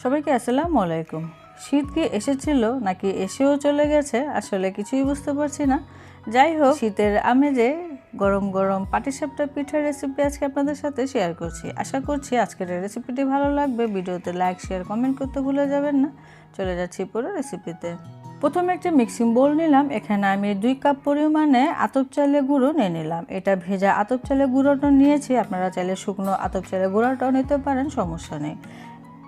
সবাইকে আসসালামু আলাইকুম। শীত কি এসেছিল নাকি এসেও চলে গেছে আসলে কিছুই বুঝতে পারছি না। যাই হোক, শীতের আমেজে গরম গরম পাটিসাপটা পিঠার রেসিপি আজকে আপনাদের সাথে শেয়ার করছি। আশা করছি আজকের রেসিপিটি ভালো লাগবে। ভিডিওতে লাইক শেয়ার কমেন্ট করতে ভুলে যাবেন না। চলে যাচ্ছি পুরো রেসিপিতে। প্রথমে একটা মিক্সিং বোল নিলাম। এখানে আমি 2 কাপ পরিমাণে আতপ চালের গুঁড়ো নিয়ে নিলাম। এটা ভেজা আতপ চালের গুঁড়োটা নিয়েছি, আপনারা চাইলে শুকনো আতপ চালের গুঁড়োটাও নিতে পারেন, সমস্যা নেই।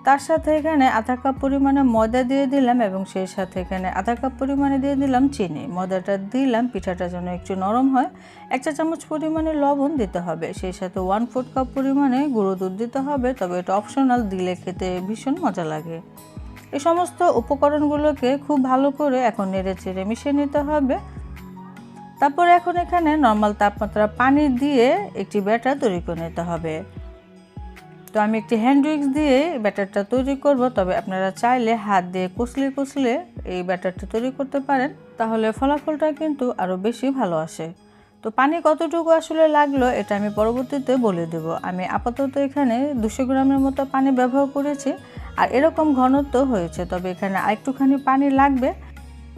তার সাথে এখানে আধা কাপ পরিমাণে ময়দা দিয়ে দিলাম এবং সেই সাথে এখানে আধা কাপ পরিমাণে দিয়ে দিলাম চিনি। ময়দাটা দিলাম পিঠাটা যেন একটু নরম হয়। 1 চা চামচ পরিমাণে লবণ দিতে হবে, সেই সাথে 1/4 কাপ পরিমাণে গুঁড়ো দুধ দিতে হবে, তবে এটা অপশনাল, দিলে খেতে ভীষণ মজা লাগে। এই সমস্ত উপকরণগুলোকে খুব ভালো করে এখন নেড়ে চেড়ে মিশিয়ে নিতে হবে। তারপর এখন এখানে নর্মাল তাপমাত্রা পানি দিয়ে একটি ব্যাটার তৈরি করে নিতে হবে। তো আমি একটি হ্যান্ড উইক্স দিয়ে ব্যাটারটা তৈরি করব, তবে আপনারা চাইলে হাত দিয়ে কুচলে এই ব্যাটারটা তৈরি করতে পারেন, তাহলে ফলাফলটা কিন্তু আরও বেশি ভালো আসে। তো পানি কতটুকু আসলে লাগলো এটা আমি পরবর্তীতে বলে দেব। আমি আপাতত এখানে 200 গ্রামের মতো পানি ব্যবহার করেছি, আর এরকম ঘনত্ব হয়েছে, তবে এখানে আরেকটুখানি পানি লাগবে।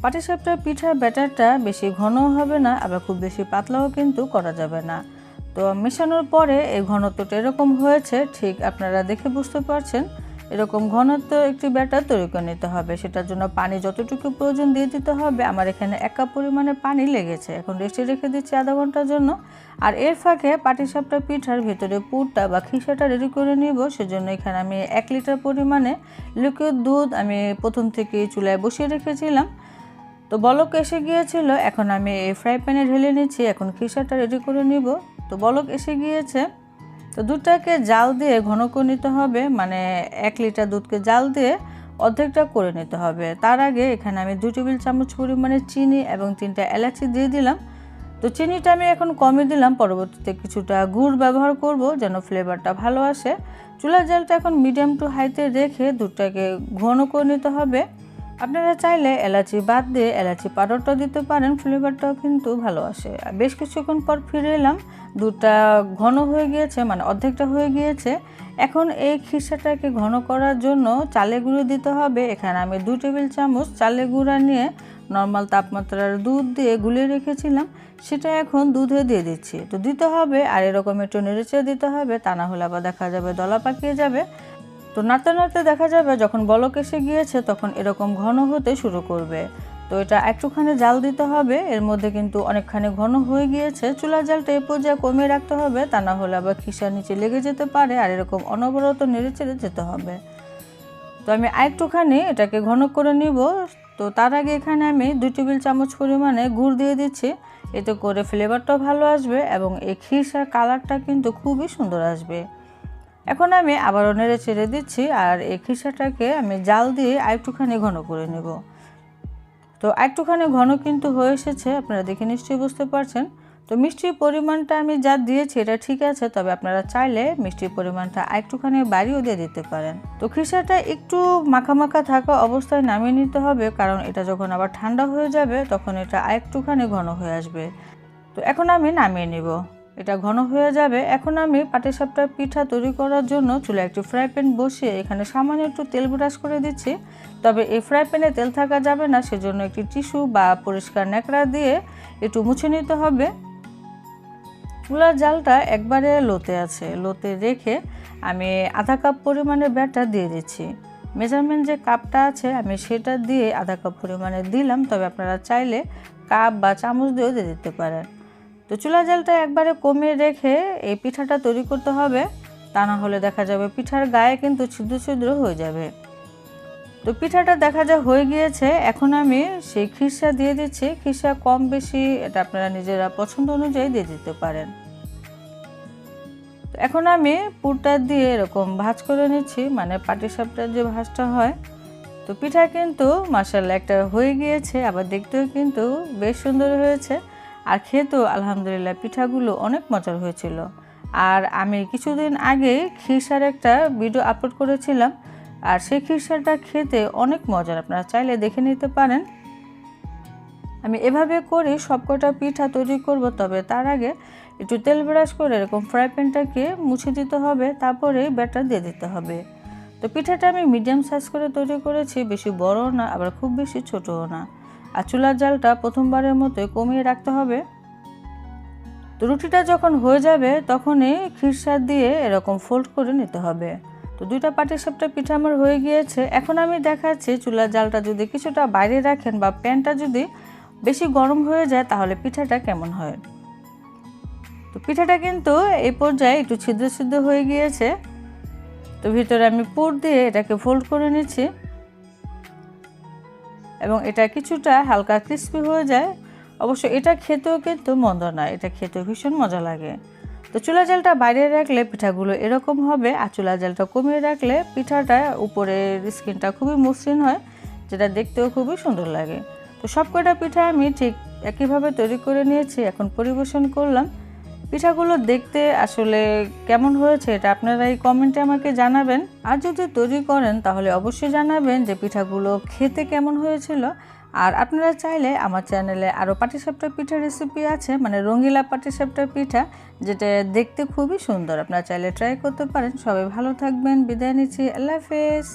পাটিসাপটা পিঠার ব্যাটারটা বেশি ঘনও হবে না, আবার খুব বেশি পাতলাও কিন্তু করা যাবে না। তো মেশানোর পরে এই ঘনত্বটা এরকম হয়েছে, ঠিক আপনারা দেখে বুঝতে পারছেন। এরকম ঘনত্ব একটি ব্যাটার তৈরি করে নিতে হবে। সেটার জন্য পানি যতটুকু প্রয়োজন দিয়ে দিতে হবে। আমার এখানে 1 কাপ পরিমাণে পানি লেগেছে। এখন রেস্টে রেখে দিচ্ছি আধা ঘন্টার জন্য। আর এর ফাঁকে পাটিসাপটা পিঠার ভেতরে পুরটা বা খিসাটা রেডি করে নিব। সেজন্য এখানে আমি 1 লিটার পরিমাণে লিকুইড দুধ আমি প্রথম থেকেই চুলায় বসিয়ে রেখেছিলাম। তো বলক এসে গিয়েছিল, এখন আমি এই ফ্রাই প্যানে ঢেলে নিচ্ছি। এখন খিসাটা রেডি করে নিব। তো বলক এসে গিয়েছে, তো দুধটাকে জাল দিয়ে ঘন করে নিতে হবে, মানে 1 লিটার দুধকে জাল দিয়ে অর্ধেকটা করে নিতে হবে। তার আগে এখানে আমি 2 টেবিল চামচ পরিমাণে চিনি এবং 3টা এলাচি দিয়ে দিলাম। তো চিনিটা আমি এখন কমিয়ে দিলাম, পরবর্তীতে কিছুটা গুড় ব্যবহার করব যেন ফ্লেভারটা ভালো আসে। চুলার জালটা এখন মিডিয়াম টু হাইতে রেখে দুধটাকে ঘন করে নিতে হবে। আপনারা চাইলে এলাচি বাদ দিয়ে এলাচি পাউডারটা দিতে পারেন, ফ্লেভারটাও কিন্তু ভালো আসে। বেশ কিছুক্ষণ পর ফিরে এলাম, দুধটা ঘন হয়ে গিয়েছে, মানে অর্ধেকটা হয়ে গিয়েছে। এখন এই খিসাটাকে ঘন করার জন্য চালের গুঁড়ো দিতে হবে। এখানে আমি 2 টেবিল চামচ চালের গুঁড়া নিয়ে নর্মাল তাপমাত্রার দুধ দিয়ে গুলিয়ে রেখেছিলাম, সেটা এখন দুধে দিয়ে দিচ্ছি। তো দিতে হবে আর এরকম একটু নেড়েচেড়ে দিতে হবে, তা না হলে আবার দেখা যাবে দলা পাকিয়ে যাবে। তো নাড়তে নাড়তে দেখা যাবে যখন বলক এসে গিয়েছে তখন এরকম ঘন হতে শুরু করবে। তো এটা একটুখানি জাল দিতে হবে, এর মধ্যে কিন্তু অনেকখানি ঘন হয়ে গিয়েছে। চুলার জালটা এই পর্যায়ে কমিয়ে রাখতে হবে, তা না হলে আবার খিসার নিচে লেগে যেতে পারে, আর এরকম অনবরত নেড়ে চেড়ে যেতে হবে। তো আমি আরেকটুখানি এটাকে ঘন করে নিব। তো তার আগে এখানে আমি 2 টেবিল চামচ পরিমাণে গুড় দিয়ে দিচ্ছি, এতে করে ফ্লেভারটাও ভালো আসবে এবং এই খিসার কালারটা কিন্তু খুবই সুন্দর আসবে। এখন আমি আবারও নেড়ে চেড়ে দিচ্ছি, আর এই খিসাটাকে আমি জাল দিয়ে আরেকটুখানি ঘন করে নেব। তো আরেকটুখানি ঘন কিন্তু হয়ে এসেছে, আপনারা দেখে নিশ্চয়ই বুঝতে পারছেন। তো মিষ্টির পরিমাণটা আমি যা দিয়েছি এটা ঠিক আছে, তবে আপনারা চাইলে মিষ্টির পরিমাণটা আরেকটুখানি বাড়িয়েও দিয়ে দিতে পারেন। তো খিসাটা একটু মাখা মাখা থাকা অবস্থায় নামিয়ে নিতে হবে, কারণ এটা যখন আবার ঠান্ডা হয়ে যাবে তখন এটা আরেকটুখানি ঘন হয়ে আসবে। তো এখন আমি নামিয়ে নিব, এটা ঘন হয়ে যাবে। এখন আমি পাটিসাপটা পিঠা তৈরি করার জন্য চুলায় একটু ফ্রাই প্যান বসিয়ে এখানে সামান্য একটু তেল ব্রাশ করে দিচ্ছি, তবে এই ফ্রাই প্যানে তেল থাকা যাবে না, সেজন্য একটি টিস্যু বা পরিষ্কার ন্যাকড়া দিয়ে একটু মুছে নিতে হবে। চুলার জালটা একবারে লোতে আছে, লোতে রেখে আমি আধা কাপ পরিমাণে ব্যাটার দিয়ে দিচ্ছি। মেজারমেন্ট যে কাপটা আছে আমি সেটা দিয়ে আধা কাপ পরিমাণে দিলাম, তবে আপনারা চাইলে কাপ বা চামচ দিয়েও দিয়ে দিতে পারেন। তো চুলা জালটা একবারে কমিয়ে রেখে এই পিঠাটা তৈরি করতে হবে, তা না হলে দেখা যাবে পিঠার গায়ে কিন্তু ছিদ্র ছিদ্র হয়ে যাবে। তো পিঠাটা দেখা যায় হয়ে গিয়েছে, এখন আমি সেই খিসা দিয়ে দিচ্ছি। খিসা কম বেশি এটা আপনারা নিজেরা পছন্দ অনুযায়ী দিয়ে দিতে পারেন। এখন আমি পুরটা দিয়ে এরকম ভাঁজ করে নিচ্ছি, মানে পাটিসাপটার যে ভাঁজটা হয়। তো পিঠা কিন্তু মাশাআল্লাহ একটা হয়ে গিয়েছে, আবার দেখতেও কিন্তু বেশ সুন্দর হয়েছে, আর খেতেও আলহামদুলিল্লাহ পিঠাগুলো অনেক মজার হয়েছিল। আর আমি কিছুদিন আগে খিসার একটা ভিডিও আপলোড করেছিলাম, আর সেই খিসাটা খেতে অনেক মজার, আপনারা চাইলে দেখে নিতে পারেন। আমি এভাবে করে সবকটা পিঠা তৈরি করব, তবে তার আগে একটু তেল ব্রাশ করে এরকম ফ্রাই প্যানটাকে মুছে দিতে হবে, তারপরে ব্যাটার দিয়ে দিতে হবে। তো তো পিঠাটা আমি মিডিয়াম সাইজ করে তৈরি করেছি, বেশি বড় না আবার খুব বেশি ছোটও না। আর চুলার জালটা প্রথমবারের মতো কমিয়ে রাখতে হবে। তো রুটিটা যখন হয়ে যাবে তখনই খিরসার দিয়ে এরকম ফোল্ড করে নিতে হবে। তো দুইটা পাটিসাপটা পিঠা আমার হয়ে গিয়েছে। এখন আমি দেখাচ্ছি চুলার জালটা যদি কিছুটা বাইরে রাখেন বা প্যানটা যদি বেশি গরম হয়ে যায় তাহলে পিঠাটা কেমন হয়। তো পিঠাটা কিন্তু এই পর্যায়ে একটু ছিদ্র ছিদ্র হয়ে গিয়েছে। তো ভিতরে আমি পুর দিয়ে এটাকে ফোল্ড করে নিচ্ছি এবং এটা কিছুটা হালকা ক্রিস্পি হয়ে যায়। অবশ্য এটা খেতেও কিন্তু মন্দ না, এটা খেতেও ভীষণ মজা লাগে। তো চুলা জালটা বাইরে রাখলে পিঠাগুলো এরকম হবে, আর চুলা জালটা কমিয়ে রাখলে পিঠাটা উপরের স্কিনটা খুবই মসৃণ হয়, যেটা দেখতেও খুবই সুন্দর লাগে। তো সবকটা পিঠা আমি ঠিক একইভাবে তৈরি করে নিয়েছি, এখন পরিবেশন করলাম। পিঠাগুলো দেখতে আসলে কেমন হয়েছে এটা আপনারা এই কমেন্টে আমাকে জানাবেন। আর যদি তৈরি করেন তাহলে অবশ্যই জানাবেন যে পিঠাগুলো খেতে কেমন হয়েছিল। আর আপনারা চাইলে আমার চ্যানেলে আরও পাটিসাপটা পিঠার রেসিপি আছে, মানে রঙিলা পাটিসাপটা পিঠা, যেটা দেখতে খুবই সুন্দর। আপনারা চাইলে ট্রাই করতে পারেন। সবাই ভালো থাকবেন, বিদায় নিচ্ছি, আল্লাহ হাফেজ।